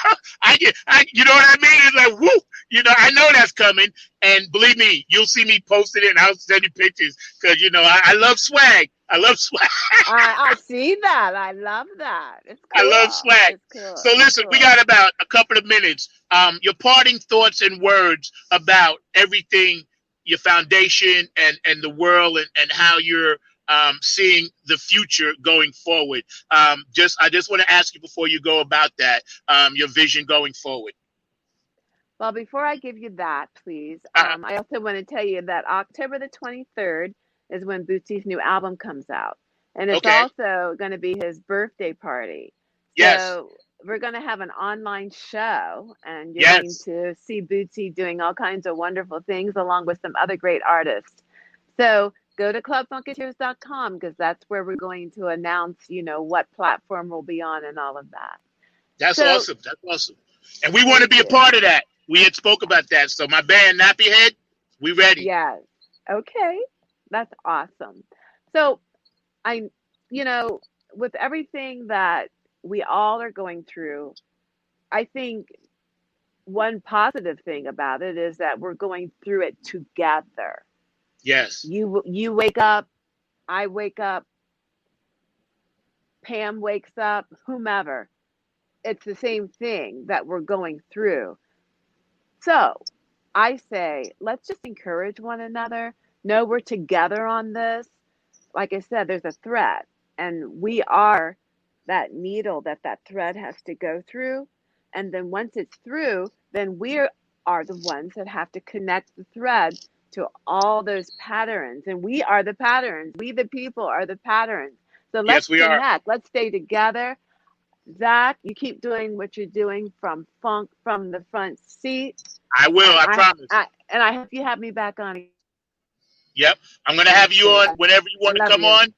you know what I mean? It's like, whoop. I know that's coming. And believe me, you'll see me posting it, and I'll send you pictures because, I love swag. I love swag. I see that. I love that. It's cool. I love swag. It's cool. So listen, we got about a couple of minutes. Your parting thoughts and words about everything, your foundation and the world and how you're seeing the future going forward. I just want to ask you before you go about that, your vision going forward. Well, before I give you that, please, I also want to tell you that October the 23rd is when Bootsy's new album comes out. And it's also going to be his birthday party. Yes. So we're going to have an online show, and you're going to see Bootsy doing all kinds of wonderful things along with some other great artists. So go to clubfunketeers.com because that's where we're going to announce, what platform we'll be on and all of that. That's awesome. That's awesome. And we want to be a part of that. We had spoke about that. So my band, Nappyhead, we ready. Yes. Okay. That's awesome. So with everything that we all are going through, I think one positive thing about it is that we're going through it together. Yes. You wake up, I wake up, Pam wakes up, whomever. It's the same thing that we're going through. So I say, let's just encourage one another. No, we're together on this. Like I said, there's a thread, and we are that needle that thread has to go through. And then once it's through, then we are the ones that have to connect the thread to all those patterns. And we are the patterns. We, the people, are the patterns. So let's connect. Let's stay together. Zach, you keep doing what you're doing from the front seat. I will. I promise. And I hope you have me back on. Yep. I'm going to have you on whenever you want to come on.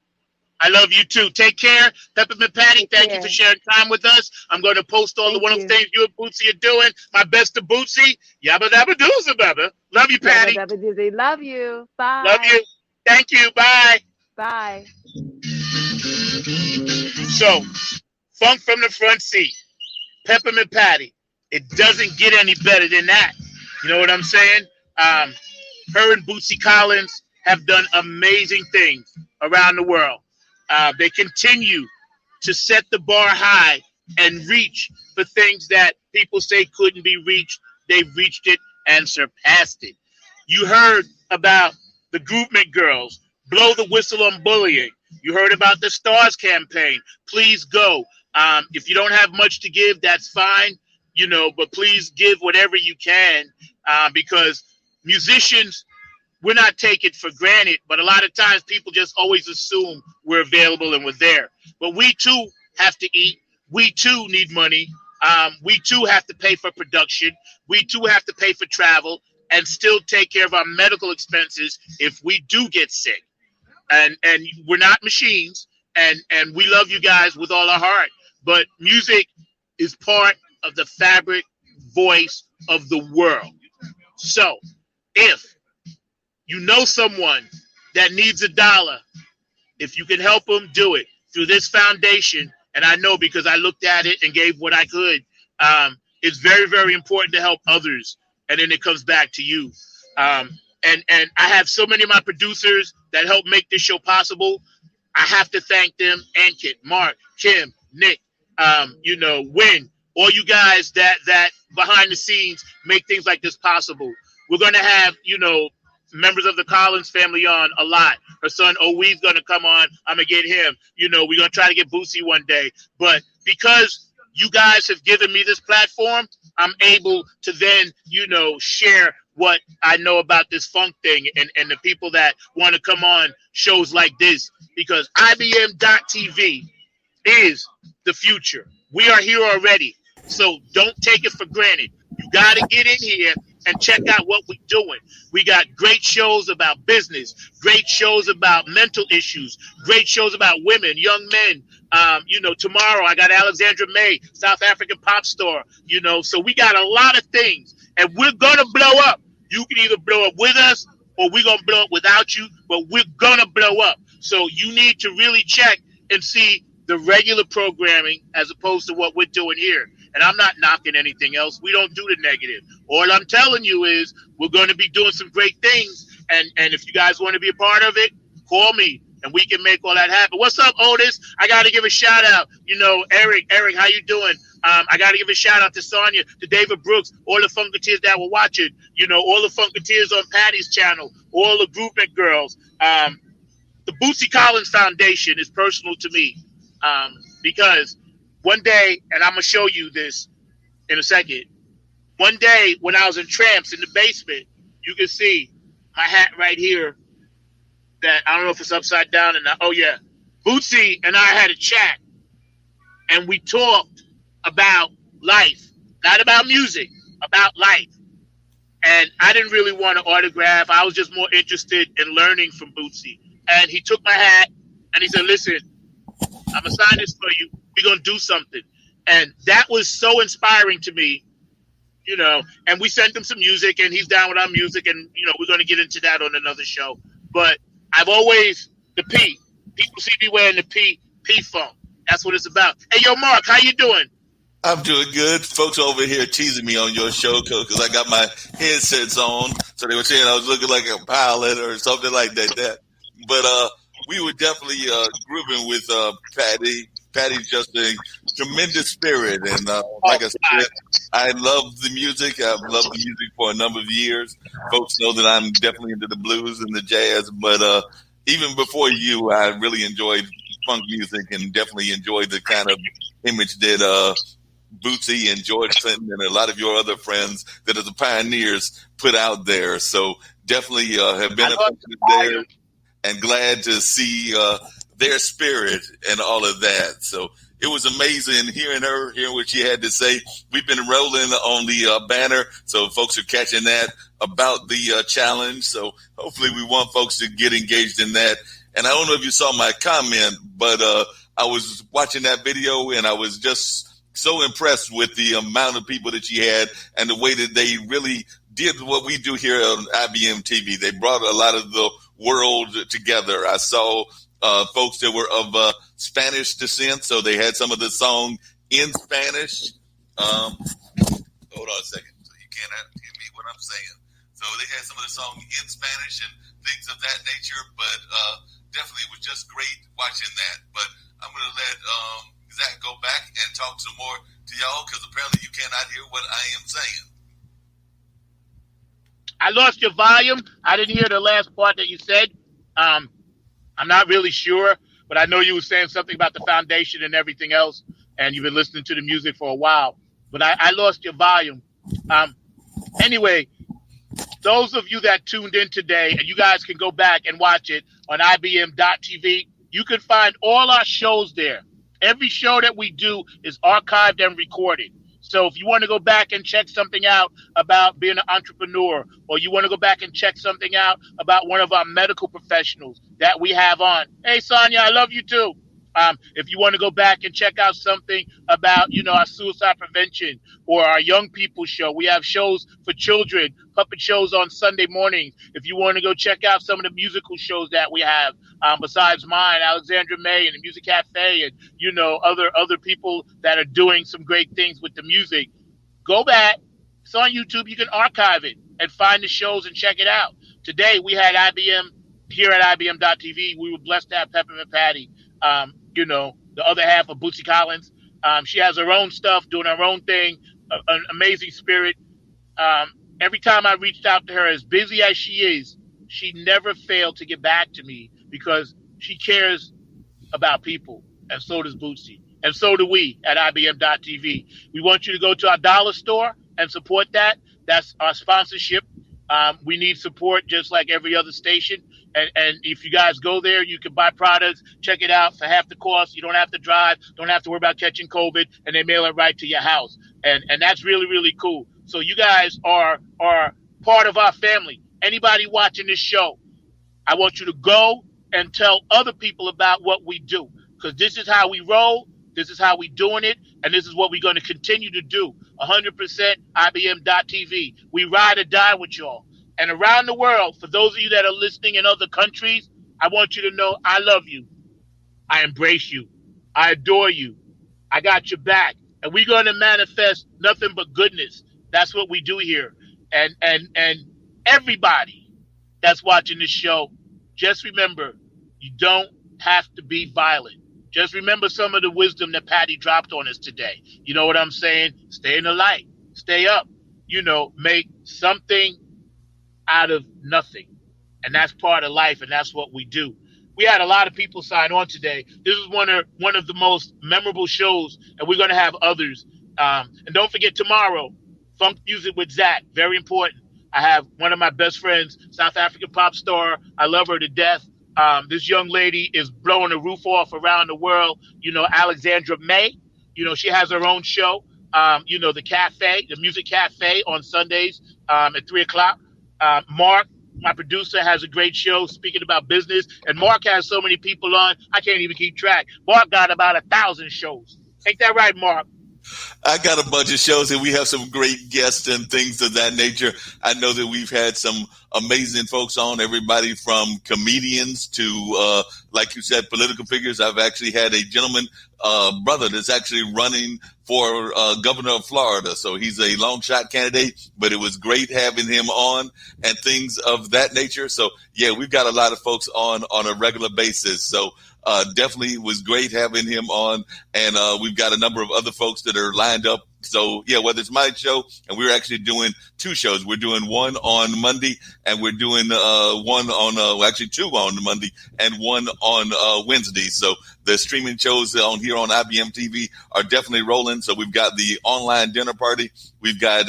I love you too. Take care. Peppermint Patty, thank you for sharing time with us. I'm going to post all the wonderful things you and Bootsy are doing. My best to Bootsy. Yabba dabba dooza babba. Love you, Patty. Yabba dabba doozy. Love you. Bye. Love you. Thank you. Bye. Bye. So, funk from the front seat. Peppermint Patty. It doesn't get any better than that. You know what I'm saying? Her and Bootsy Collin have done amazing things around the world. They continue to set the bar high and reach for things that people say couldn't be reached. They've reached it and surpassed it. You heard about the Groupment Girls, Blow the Whistle on Bullying. You heard about the STARS campaign. Please go. If you don't have much to give, that's fine, but please give whatever you can because musicians, we're not taken for granted, but a lot of times people just always assume we're available and we're there. But we too have to eat. We too need money. We too have to pay for production. We too have to pay for travel. and still take care of our medical expenses if we do get sick. And we're not machines, and we love you guys with all our heart. But music is part of the fabric voice of the world. So if you know someone that needs $1, if you can help them, do it through this foundation. And I know because I looked at it and gave what I could. It's very, very important to help others. And then it comes back to you. And I have so many of my producers that help make this show possible. I have to thank them. Ankit, Mark, Kim, Nick, Win, all you guys that behind the scenes make things like this possible. We're going to have, members of the Collins family on a lot. Her son Owe's going to come on. I'm going to get him. We're going to try to get Bootsy one day. But because you guys have given me this platform, I'm able to then, share what I know about this funk thing and the people that want to come on shows like this, because IBM.TV is the future. We are here already. So don't take it for granted. You got to get in here and check out what we're doing. We got great shows about business, great shows about mental issues, great shows about women, young men. Tomorrow I got Alexandra May, South African pop star, so we got a lot of things, and we're going to blow up. You can either blow up with us or we're going to blow up without you, but we're going to blow up. So you need to really check and see the regular programming as opposed to what we're doing here. And I'm not knocking anything else. We don't do the negative. All I'm telling you is we're going to be doing some great things. And if you guys want to be a part of it, call me and we can make all that happen. What's up, Otis? I got to give a shout out. Eric, how you doing? I got to give a shout out to Sonia, to David Brooks, all the Funketeers that were watching, all the Funketeers on Patty's channel, all the Groupment girls. The Bootsy Collin Foundation is personal to me because one day, and I'm going to show you this in a second. One day when I was in Tramps in the basement, you can see my hat right here that I don't know if it's upside down. Bootsy and I had a chat and we talked about life, not about music, about life. And I didn't really want an autograph. I was just more interested in learning from Bootsy. And he took my hat and he said, listen, I'm going to sign this for you. We're going to do something. And that was so inspiring to me, and we sent him some music and he's down with our music. And, we're going to get into that on another show. But I've always, the P, people see me wearing the P-Funk. That's what it's about. Hey, yo, Mark, how you doing? I'm doing good. Folks over here teasing me on your show because I got my headsets on. So they were saying I was looking like a pilot or something like that. But we were definitely grooving with Patty. Patty's just a tremendous spirit. And like I said, I love the music. I've loved the music for a number of years. Folks know that I'm definitely into the blues and the jazz. But even before you, I really enjoyed funk music and definitely enjoyed the kind of image that Bootsy and George Clinton and a lot of your other friends that are the pioneers put out there. So definitely have been there and glad to see their spirit and all of that. So it was amazing hearing what she had to say. We've been rolling on the banner, so folks are catching that about the challenge. So hopefully we want folks to get engaged in that. And I don't know if you saw my comment, but I was watching that video and I was just so impressed with the amount of people that she had and the way that they really did what we do here on IBM TV. They brought a lot of the world together. I saw folks that were of Spanish descent, so they had some of the song in Spanish. Hold on a second, so you can't hear me what I'm saying. So they had some of the song in Spanish and things of that nature, but definitely it was just great watching that. But I'm going to let Zack go back and talk some more to y'all because apparently you cannot hear what I am saying. I lost your volume. I didn't hear the last part that you said. I'm not really sure, but I know you were saying something about the foundation and everything else, and you've been listening to the music for a while. But I lost your volume. Anyway, those of you that tuned in today, and you guys can go back and watch it on IBM.TV, you can find all our shows there. Every show that we do is archived and recorded. So if you want to go back and check something out about being an entrepreneur, or you want to go back and check something out about one of our medical professionals that we have on, hey, Sonia, I love you too. If you want to go back and check out something about, our suicide prevention or our young people show, we have shows for children, puppet shows on Sunday mornings. If you want to go check out some of the musical shows that we have, besides mine, Alexandra May and the Music Cafe, and other people that are doing some great things with the music, go back. It's on YouTube. You can archive it and find the shows and check it out. Today we had IBM here at IBM.TV. We were blessed to have Peppermint Patty. The other half of Bootsy Collins. She has her own stuff, doing her own thing, an amazing spirit. Every time I reached out to her, as busy as she is, she never failed to get back to me because she cares about people, and so does Bootsy. And so do we at IBM.TV. We want you to go to our dollar store and support that. That's our sponsorship. We need support just like every other station. And if you guys go there, you can buy products, check it out for half the cost. You don't have to drive, don't have to worry about catching COVID, and they mail it right to your house. And that's really, really cool. So you guys are part of our family. Anybody watching this show, I want you to go and tell other people about what we do, because this is how we roll. This is how we doing it, and this is what we're going to continue to do. 100% IBM.TV. We ride or die with y'all. And around the world, for those of you that are listening in other countries, I want you to know I love you. I embrace you. I adore you. I got your back. And we're going to manifest nothing but goodness. That's what we do here. And everybody that's watching this show, just remember, you don't have to be violent. Just remember some of the wisdom that Patty dropped on us today. You know what I'm saying? Stay in the light. Stay up. Make something out of nothing. And that's part of life, and that's what we do. We had a lot of people sign on today. This is one of the most memorable shows, and we're going to have others. And don't forget tomorrow, Funk Music with Zack. Very important. I have one of my best friends, South African pop star. I love her to death. This young lady is blowing the roof off around the world. Alexandra May, she has her own show. The cafe, the Music Cafe on Sundays at 3:00. Mark, my producer, has a great show speaking about business. And Mark has so many people on, I can't even keep track. Mark got about 1,000 shows. Ain't that right, Mark? I got a bunch of shows, and we have some great guests and things of that nature. I know that we've had some amazing folks on, everybody from comedians to, like you said, political figures. I've actually had a gentleman, brother, that's actually running for governor of Florida. So he's a long shot candidate, but it was great having him on and things of that nature. So, yeah, we've got a lot of folks on a regular basis. So definitely was great having him on. And we've got a number of other folks that are lined up. So, yeah, whether it's my show, and we're actually doing two shows. We're doing one on Monday, and we're doing one on, actually two on Monday and one on Wednesday. So the streaming shows on here on IBM TV are definitely rolling. So we've got the online dinner party. We've got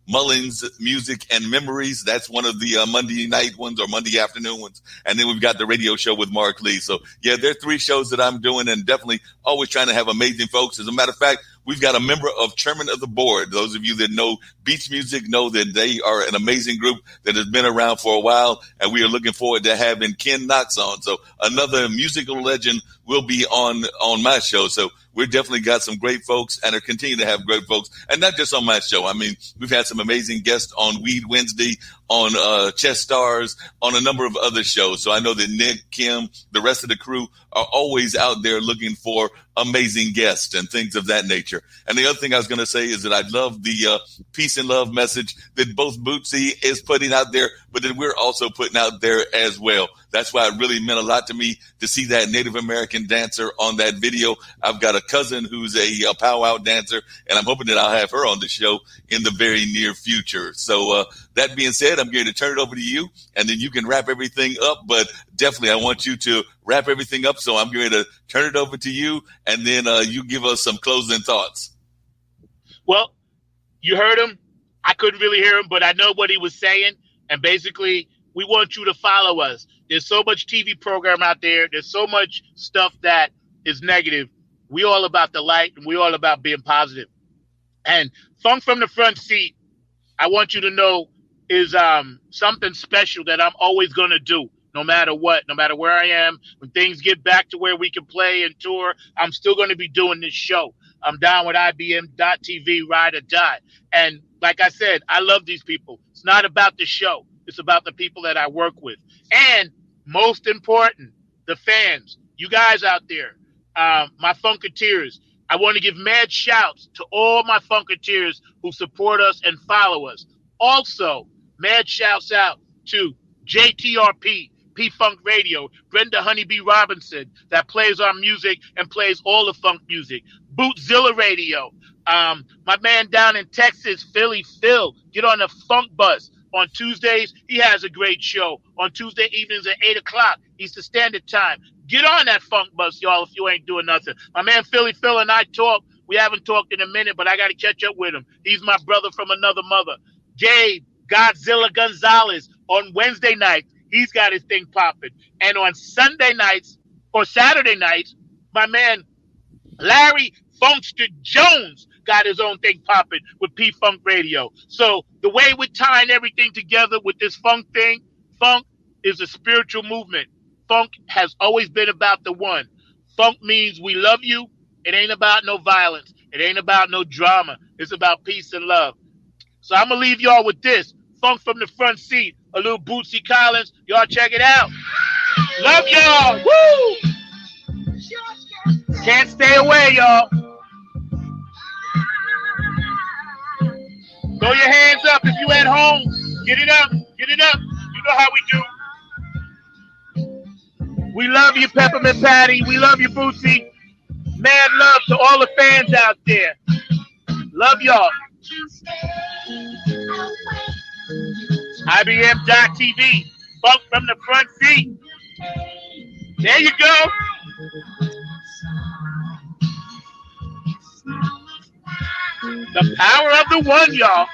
Mullins Music and Memories. That's one of the Monday night ones or Monday afternoon ones. And then we've got the radio show with Mark Lee. So, yeah, there are three shows that I'm doing, and definitely always trying to have amazing folks. As a matter of fact, we've got a member of Chairman of the Board. Those of you that know Beach Music know that they are an amazing group that has been around for a while, and we are looking forward to having Ken Knox on. So another musical legend will be on my show. So we've definitely got some great folks and are continuing to have great folks. And not just on my show. I mean, we've had some amazing guests on Weed Wednesday, on Chess Stars, on a number of other shows. So I know that Nick, Kim, the rest of the crew are always out there looking for amazing guests and things of that nature. And the other thing I was going to say is that I love the peace and love message that both Bootsy is putting out there, but that we're also putting out there as well. That's why it really meant a lot to me to see that Native American dancer on that video. I've got a cousin who's a powwow dancer, and I'm hoping that I'll have her on the show in the very near future. So that being said, I'm going to turn it over to you, and then you can wrap everything up. But definitely, I want you to wrap everything up. So I'm going to turn it over to you, and then you give us some closing thoughts. Well, you heard him. I couldn't really hear him, but I know what he was saying. And basically, we want you to follow us. There's so much TV program out there. There's so much stuff that is negative. We all about the light, and we all about being positive. And Funk from the Front Seat, I want you to know, is something special that I'm always going to do, no matter what, no matter where I am. When things get back to where we can play and tour, I'm still going to be doing this show. I'm down with IBM.TV, Ride or Die. And like I said, I love these people. It's not about the show. It's about the people that I work with. And most important, the fans, you guys out there, my Funketeers. I want to give mad shouts to all my Funketeers who support us and follow us. Also, mad shouts out to JTRP, P-Funk Radio, Brenda Honeybee Robinson, that plays our music and plays all the funk music. Bootzilla Radio, my man down in Texas, Philly Phil, get on the Funk Bus. On Tuesdays, he has a great show. On Tuesday evenings at 8 o'clock, Eastern Standard Time. Get on that Funk Bus, y'all, if you ain't doing nothing. My man Philly Phil and I talk. We haven't talked in a minute, but I got to catch up with him. He's my brother from another mother. Gabe Godzilla Gonzalez, on Wednesday nights, he's got his thing popping. And on Sunday nights or Saturday nights, my man Larry Funkster Jones got his own thing popping with P-Funk Radio. So the way we're tying everything together with this funk thing, funk is a spiritual movement. Funk has always been about the one. Funk means we love you. It ain't about no violence. It ain't about no drama. It's about peace and love. So I'm going to leave y'all with this. Funk from the Front Seat. A little Bootsy Collin. Y'all check it out. Love y'all. Woo! Can't stay away, y'all. Throw your hands up if you at home. Get it up. Get it up. You know how we do. We love you, Peppermint Patty. We love you, Bootsy. Mad love to all the fans out there. Love y'all. IBM.TV. Funk from the Front Seat. There you go. The power of the one, y'all.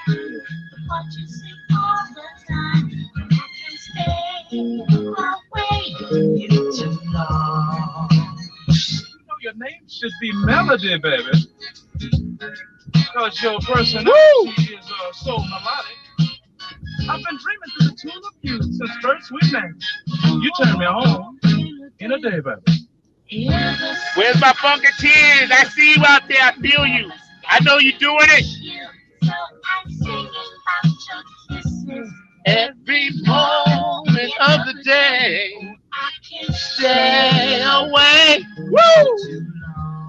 Your name should be Melody, baby. Because your personality is so melodic. I've been dreaming to the tune of you since first we met. You turned me on in a day, baby. Where's my Funketeers? I see you out there. I feel you. I know you're doing it. Every moment of the day, I can't stay away. Woo!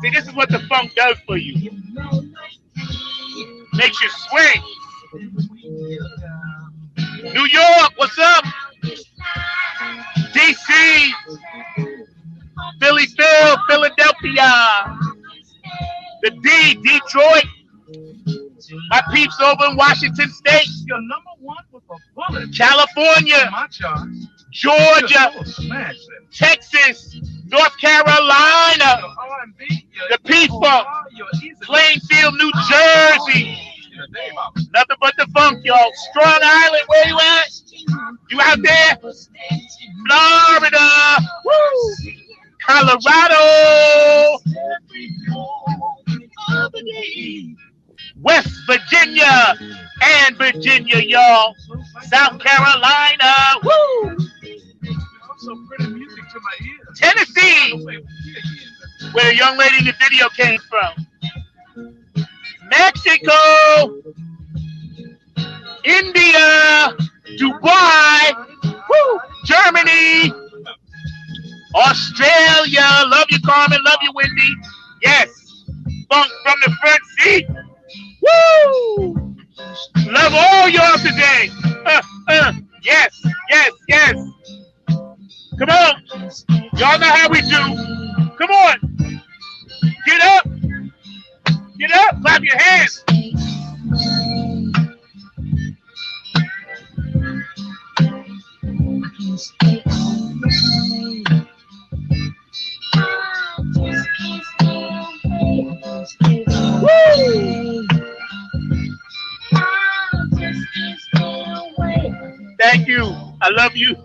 See, this is what the funk does for you. Makes you swing. New York, what's up? DC, Philly Phil, Philadelphia. The D, Detroit. My peeps over in Washington State. You're number one with a bullet. California. My charge. Georgia. Texas. North Carolina. The P-Funk. Plainfield, New Jersey. Nothing but the funk, y'all. Strong Island, where you at? You out there? Florida. Woo! Colorado. West Virginia and Virginia, y'all. South Carolina. Woo! Tennessee, where the young lady in the video came from. Mexico. India. Dubai. Woo! Germany. Australia. Love you, Carmen. Love you, Wendy. Yes. Funk from the Front Seat. Woo! Love all y'all today. Yes, yes, yes. Come on. Y'all know how we do. Come on. Get up. Get up. Clap your hands. Woo! Thank you. I love you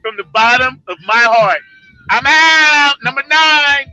from the bottom of my heart. I'm out. Number 9.